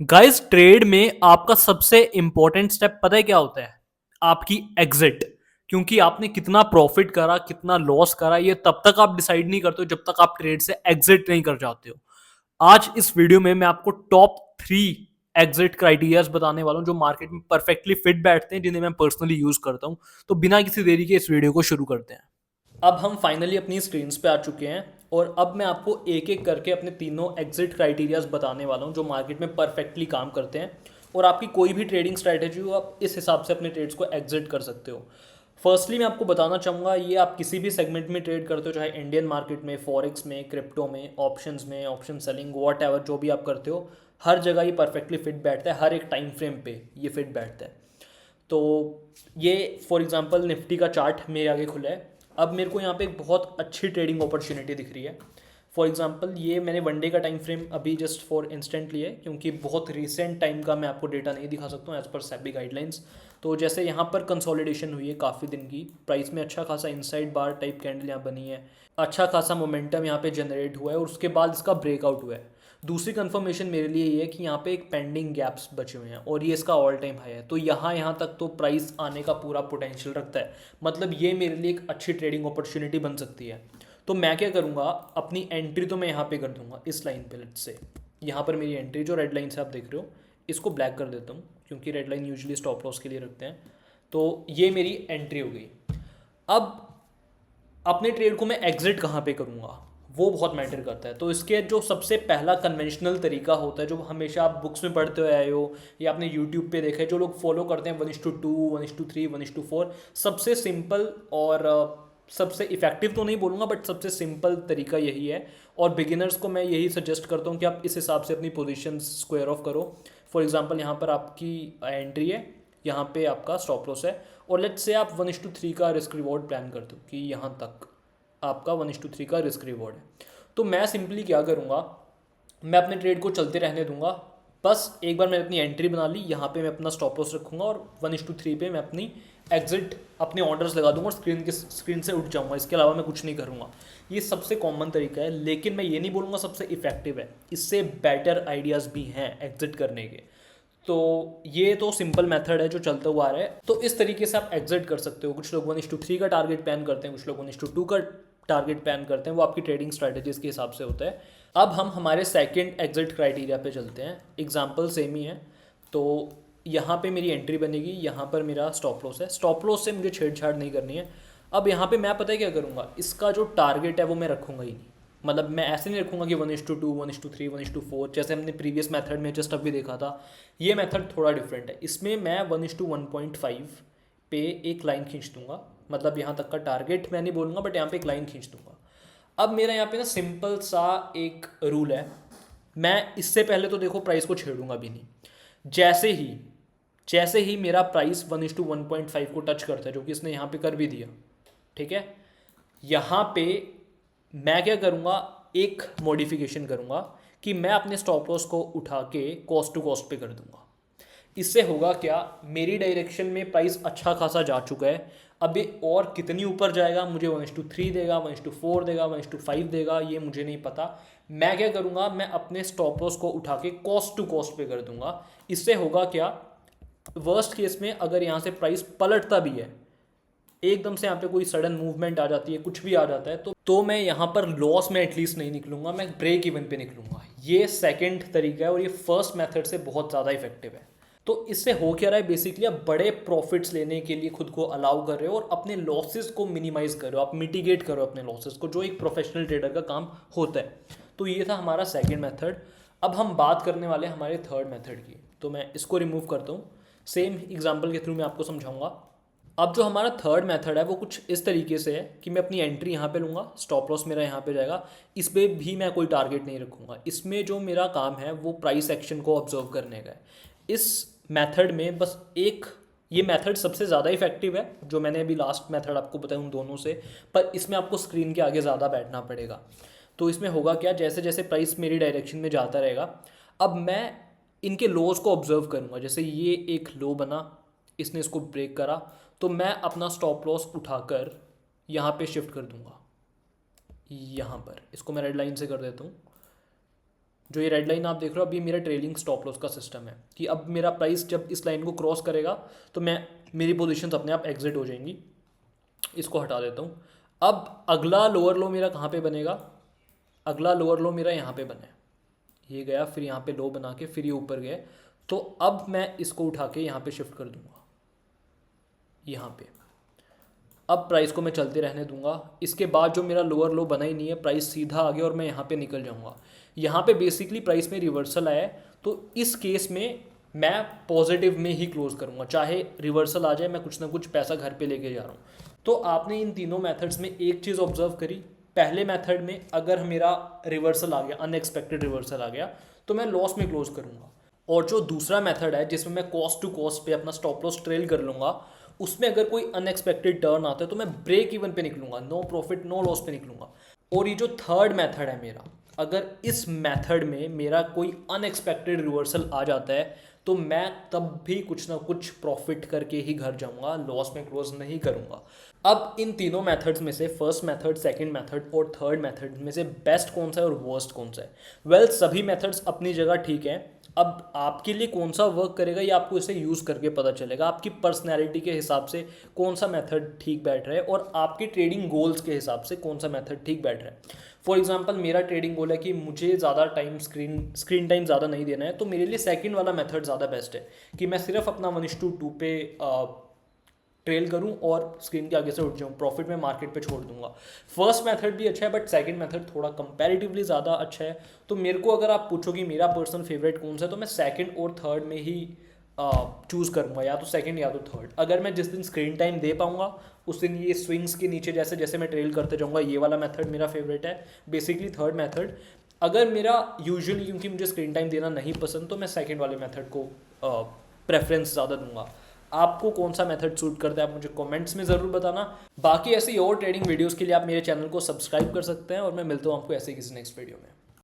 Guys, trade में आपका सबसे इंपॉर्टेंट स्टेप पता है क्या होता है? आपकी एग्जिट। क्योंकि आपने कितना प्रॉफिट करा, कितना लॉस करा, ये तब तक आप डिसाइड नहीं करते हो जब तक आप ट्रेड से एग्जिट नहीं कर जाते हो। आज इस वीडियो में मैं आपको टॉप 3 एग्जिट क्राइटेरियाज बताने वाला हूं जो मार्केट में परफेक्टली फिट बैठते हैं, जिन्हें मैं पर्सनली यूज करता हूं। तो बिना किसी देरी के इस वीडियो को शुरू करते हैं। अब हम फाइनली अपनी स्क्रीन्स पे आ चुके हैं और अब मैं आपको एक एक करके अपने तीनों एग्जिट क्राइटेरियाज बताने वाला हूँ जो मार्केट में परफेक्टली काम करते हैं। और आपकी कोई भी ट्रेडिंग स्ट्रैटेजी हो, आप इस हिसाब से अपने ट्रेड्स को एग्जिट कर सकते हो। फर्स्टली मैं आपको बताना चाहूँगा, ये आप किसी भी सेगमेंट में ट्रेड करते हो, चाहे इंडियन मार्केट में, फॉरेक्स में, क्रिप्टो में, ऑप्शन सेलिंग, वॉट एवर जो भी आप करते हो, हर जगह ये परफेक्टली फिट बैठता है, हर एक टाइम फ्रेम पे ये फिट बैठता है। तो ये फॉर एग्जांपल निफ्टी का चार्ट मेरे आगे खुला है। अब मेरे को यहाँ पे एक बहुत अच्छी ट्रेडिंग अपॉर्चुनिटी दिख रही है। फॉर एग्जांपल ये मैंने वनडे का टाइम फ्रेम अभी जस्ट फॉर इंस्टेंट लिया है, क्योंकि बहुत रिसेंट टाइम का मैं आपको डेटा नहीं दिखा सकता हूँ एज पर सेबी गाइडलाइंस। तो जैसे यहाँ पर कंसोलिडेशन हुई है काफ़ी दिन की, प्राइस में अच्छा खासा इनसाइड बार टाइप कैंडल यहाँ बनी है, अच्छा खासा मोमेंटम यहाँ पे जनरेट हुआ है और उसके बाद इसका ब्रेकआउट हुआ है। दूसरी कंफर्मेशन मेरे लिए ये है कि यहाँ पे एक पेंडिंग गैप्स बचे हुए हैं और ये इसका ऑल टाइम हाई है। तो यहाँ तक तो प्राइस आने का पूरा पोटेंशियल रखता है। मतलब ये मेरे लिए एक अच्छी ट्रेडिंग अपॉर्चुनिटी बन सकती है। तो मैं क्या करूँगा, अपनी एंट्री तो मैं यहाँ पे कर दूंगा इस लाइन पे। लेट्स से यहाँ पर मेरी एंट्री जो रेड लाइन से आप देख रहे हो, इसको ब्लैक कर देता हूँ क्योंकि red line usually stop loss के लिए रखते हैं। तो ये मेरी एंट्री हो गई। अब अपने ट्रेड को मैं एग्जिट कहाँ पे करूँगा, वो बहुत मैटर करता है। तो इसके जो सबसे पहला कन्वेंशनल तरीका होता है, जो हमेशा आप बुक्स में पढ़ते हुए आए हो या आपने यूट्यूब पे देखा है, जो लोग फॉलो करते हैं 1:2, 1:3, 1:4, सबसे सिंपल और सबसे इफेक्टिव तो नहीं बोलूँगा बट सबसे सिंपल तरीका यही है। और बिगिनर्स को मैं यही सजेस्ट करता हूँ कि आप इस हिसाब से अपनी पोजीशन स्क्वायर ऑफ करो। फॉर एग्जांपल यहाँ पर आपकी एंट्री है, यहाँ पे आपका स्टॉप लॉस है, और लेट्स से आप 1:3 का रिस्क रिवॉर्ड प्लान करते हो कि यहाँ तक आपका 1:3 का रिस्क रिवॉर्ड है। तो मैं सिंपली क्या करूँगा, मैं अपने ट्रेड को चलते रहने दूंगा। बस एक बार मैंने अपनी एंट्री बना ली, यहाँ पे मैं अपना स्टॉप लॉस रखूँगा और 1:3 पे मैं अपनी एग्जिट अपने ऑर्डर्स लगा दूंगा और स्क्रीन से उठ जाऊँगा। इसके अलावा मैं कुछ नहीं करूँगा। ये सबसे कॉमन तरीका है, लेकिन मैं ये नहीं बोलूँगा सबसे इफेक्टिव है। इससे बेटर आइडियाज़ भी हैं एग्जिट करने के। तो ये तो सिंपल मेथड है जो चलता हुआ आ रहा है। तो इस तरीके से आप एग्जिट कर सकते हो। कुछ लोग 1:3 का टारगेट प्लान करते हैं, कुछ लोग 1:2 का टारगेट प्लान करते हैं। वो आपकी ट्रेडिंग स्ट्रैटेजीज के हिसाब से होता है। अब हम हमारे सेकंड एग्जिट क्राइटेरिया पे चलते हैं। एग्जांपल सेम ही है। तो यहाँ पे मेरी एंट्री बनेगी, यहाँ पर मेरा स्टॉप लॉस है। स्टॉप लॉस से मुझे छेड़छाड़ नहीं करनी है। अब यहाँ पे मैं पता है क्या करूँगा, इसका जो टारगेट है वो मैं रखूँगा ही नहीं। मतलब मैं ऐसे नहीं रखूँगा कि 1:2, 1:3, 1:4 जैसे हमने प्रीवियस मेथड में जस्ट अभी देखा था। ये मेथड थोड़ा डिफरेंट है। इसमें मैं 1:1.5 पे एक लाइन खींच दूंगा। मतलब यहाँ तक का टारगेट मैं नहीं बोलूँगा बट यहाँ पे एक लाइन खींच दूंगा। अब मेरा यहाँ पे ना सिंपल सा एक रूल है। मैं इससे पहले तो देखो प्राइस को छेड़ूंगा भी नहीं। जैसे ही जैसे ही मेरा प्राइस 1:1.5 को टच करता है, जो कि इसने यहाँ पे कर भी दिया, ठीक है, यहाँ पे मैं क्या करूँगा, एक मॉडिफिकेशन करूँगा कि मैं अपने स्टॉप लॉस को उठा के कॉस्ट टू कॉस्ट पे कर दूंगा। इससे होगा क्या, मेरी डायरेक्शन में प्राइस अच्छा खासा जा चुका है। अब ये और कितनी ऊपर जाएगा, मुझे 1:3 देगा, 1:4 देगा, 1:5 देगा, ये मुझे नहीं पता। मैं क्या करूँगा, मैं अपने स्टॉप लॉस को उठा के कॉस्ट टू कॉस्ट पे कर दूंगा। इससे होगा क्या, वर्स्ट केस में अगर यहाँ से प्राइस पलटता भी है, एकदम से यहाँ पे कोई सडन मूवमेंट आ जाती है, कुछ भी आ जाता है, तो मैं यहाँ पर लॉस में एटलीस्ट नहीं निकलूंगा, मैं ब्रेक इवन पे निकलूंगा। ये सेकंड तरीका है और ये फर्स्ट मेथड से बहुत ज़्यादा इफेक्टिव है। तो इससे हो क्या रहा है, बेसिकली आप बड़े प्रॉफिट्स लेने के लिए खुद को अलाउ कर रहे हो और अपने लॉसेस को मिनिमाइज कर रहे हो, आप मिटिगेट करो अपने लॉसेस को, जो एक प्रोफेशनल ट्रेडर का काम होता है। तो ये था हमारा सेकेंड मेथड। अब हम बात करने वाले हैं हमारे थर्ड मेथड की। तो मैं इसको रिमूव करता हूँ, सेम एग्जाम्पल के थ्रू मैं आपको समझाऊंगा। अब जो हमारा थर्ड मेथड है वो कुछ इस तरीके से है कि मैं अपनी एंट्री यहाँ पे लूँगा, स्टॉप लॉस मेरा यहाँ पे जाएगा। इस पर भी मैं कोई टारगेट नहीं रखूँगा। इसमें जो मेरा काम है वो प्राइस एक्शन को ऑब्जर्व करने का है। इस मेथड में बस एक, ये मेथड सबसे ज़्यादा इफेक्टिव है जो मैंने अभी लास्ट मेथड आपको बताया उन दोनों से, पर इसमें आपको स्क्रीन के आगे ज़्यादा बैठना पड़ेगा। तो इसमें होगा क्या, जैसे जैसे प्राइस मेरी डायरेक्शन में जाता रहेगा, अब मैं इनके लोज को ऑब्जर्व करूँगा। जैसे ये एक लो बना, इसने इसको ब्रेक करा, तो मैं अपना स्टॉप लॉस उठाकर यहाँ पे शिफ्ट कर दूंगा। यहाँ पर इसको मैं रेड लाइन से कर देता हूँ। जो ये रेड लाइन आप देख रहे हो, अभी मेरा ट्रेलिंग स्टॉप लॉस का सिस्टम है कि अब मेरा प्राइस जब इस लाइन को क्रॉस करेगा तो मेरी पोजीशंस अपने आप एग्जिट हो जाएंगी। इसको हटा देता हूँ। अब अगला लोअर लो मेरा कहाँ पे बनेगा? अगला लोअर लो मेरा यहाँ पे बने, ये गया, फिर यहाँ पे लो बना के फिर ये ऊपर गया। तो अब मैं इसको उठा के यहाँ पे शिफ्ट कर दूंगा, यहाँ पे। अब प्राइस को मैं चलते रहने दूंगा। इसके बाद जो मेरा लोअर लो बना ही नहीं है, प्राइस सीधा आ गया और मैं यहाँ पे निकल जाऊंगा। यहाँ पे बेसिकली प्राइस में रिवर्सल आया है, तो इस केस में मैं पॉजिटिव में ही क्लोज करूंगा, चाहे रिवर्सल आ जाए, मैं कुछ ना कुछ पैसा घर पे लेके जा रहा हूँ। तो आपने इन तीनों मेथड्स में एक चीज़ ऑब्जर्व करी, पहले मेथड में अगर मेरा रिवर्सल आ गया, अनएक्सपेक्टेड रिवर्सल आ गया, तो मैं लॉस में क्लोज करूंगा। और जो दूसरा मेथड है जिसमें मैं कॉस्ट टू कॉस्ट पे अपना स्टॉप लॉस ट्रेल कर लूँगा, उसमें अगर कोई अनएक्सपेक्टेड टर्न आता है तो मैं ब्रेक इवन पे निकलूंगा, नो प्रॉफिट नो लॉस पे निकलूंगा। और ये जो थर्ड मेथड है मेरा, अगर इस मेथड में मेरा कोई अनएक्सपेक्टेड रिवर्सल आ जाता है तो मैं तब भी कुछ ना कुछ प्रॉफिट करके ही घर जाऊंगा, लॉस में क्लोज नहीं करूंगा। अब इन तीनों मेथड्स में से फर्स्ट मेथड, सेकंड मेथड और थर्ड मेथड में से बेस्ट कौन सा है और वर्स्ट कौन सा है? वेल, सभी मेथड्स अपनी जगह ठीक है। अब आपके लिए कौन सा वर्क करेगा ये आपको इसे यूज़ करके पता चलेगा, आपकी पर्सनैलिटी के हिसाब से कौन सा मेथड ठीक बैठ रहा है और आपके ट्रेडिंग गोल्स के हिसाब से कौन सा मेथड ठीक बैठ रहा है। फॉर एग्जांपल, मेरा ट्रेडिंग गोल है कि मुझे ज़्यादा टाइम स्क्रीन टाइम ज़्यादा नहीं देना है, तो मेरे लिए सेकंड वाला मेथड ज़्यादा बेस्ट है कि मैं सिर्फ अपना 1:2 पे ट्रेल करूं और स्क्रीन के आगे से उठ जाऊं, प्रॉफिट में मार्केट पे छोड़ दूंगा। फर्स्ट मेथड भी अच्छा है बट सेकंड मेथड थोड़ा कंपैरेटिवली ज़्यादा अच्छा है। तो मेरे को अगर आप पूछो कि मेरा पर्सनल फेवरेट कौन सा है, तो मैं सेकंड और थर्ड में ही चूज़ करूँगा, या तो सेकंड या तो थर्ड। अगर मैं जिस दिन स्क्रीन टाइम दे पाऊँगा उस दिन ये स्विंग्स के नीचे जैसे जैसे मैं ट्रेल करते जाऊँगा, ये वाला मेथड मेरा फेवरेट है, बेसिकली थर्ड मेथड। अगर मेरा यूजुअली, क्योंकि मुझे स्क्रीन टाइम देना नहीं पसंद, तो मैं सेकंड वाले मेथड को प्रेफरेंस ज़्यादा दूंगा। आपको कौन सा मेथड सूट करता है आप मुझे कमेंट्स में ज़रूर बताना। बाकी ऐसी और ट्रेडिंग वीडियोस के लिए आप मेरे चैनल को सब्सक्राइब कर सकते हैं और मैं मिलता हूँ आपको ऐसे किसी नेक्स्ट वीडियो में।